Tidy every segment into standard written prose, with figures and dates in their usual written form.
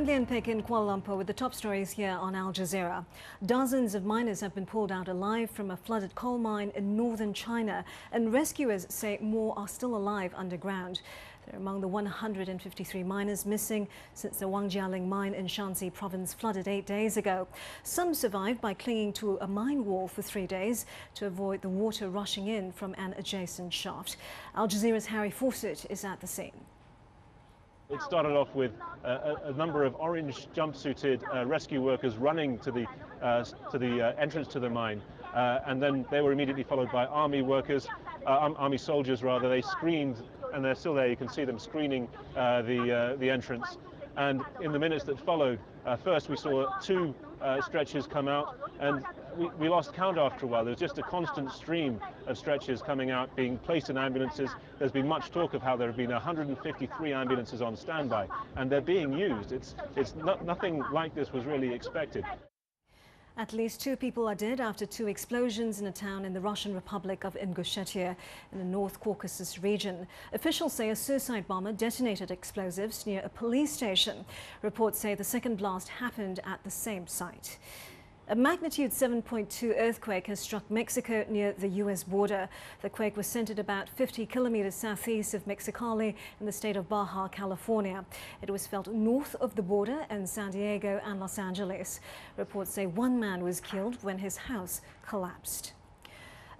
I'm Lian Pek in Kuala Lumpur with the top stories here on Al Jazeera. Dozens of miners have been pulled out alive from a flooded coal mine in northern China, and rescuers say more are still alive underground. They're among the 153 miners missing since the Wangjialing mine in Shanxi province flooded 8 days ago. Some survived by clinging to a mine wall for 3 days to avoid the water rushing in from an adjacent shaft. Al Jazeera's Harry Fawcett is at the scene. It started off with a number of orange jumpsuited rescue workers running to the entrance to the mine, and then they were immediately followed by army soldiers rather. They screened, and they're still there. You can see them screening the entrance. And in the minutes that followed, first we saw 2 stretchers come out, and we lost count after a while. There was just a constant stream of stretchers coming out, being placed in ambulances. There's been much talk of how there have been 153 ambulances on standby, and they're being used. Nothing like this was really expected. At least 2 people are dead after 2 explosions in a town in the Russian Republic of Ingushetia in the North Caucasus region. Officials say a suicide bomber detonated explosives near a police station. Reports say the second blast happened at the same site. A magnitude 7.2 earthquake has struck Mexico near the U.S. border. The quake was centered about 50 kilometers southeast of Mexicali in the state of Baja California. It was felt north of the border in San Diego and Los Angeles. Reports say 1 man was killed when his house collapsed.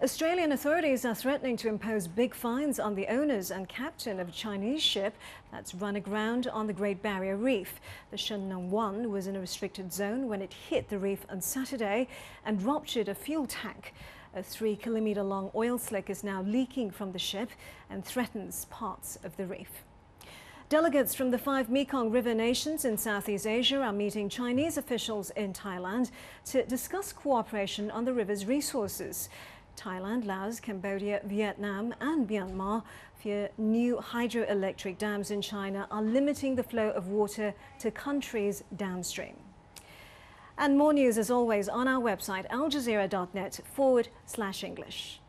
Australian authorities are threatening to impose big fines on the owners and captain of a Chinese ship that's run aground on the Great Barrier Reef. The Sheneng 1 was in a restricted zone when it hit the reef on Saturday and ruptured a fuel tank. A 3-kilometer-long oil slick is now leaking from the ship and threatens parts of the reef. Delegates from the 5 Mekong River nations in Southeast Asia are meeting Chinese officials in Thailand to discuss cooperation on the river's resources. Thailand, Laos, Cambodia, Vietnam and Myanmar fear new hydroelectric dams in China are limiting the flow of water to countries downstream. And more news as always on our website aljazeera.net/English.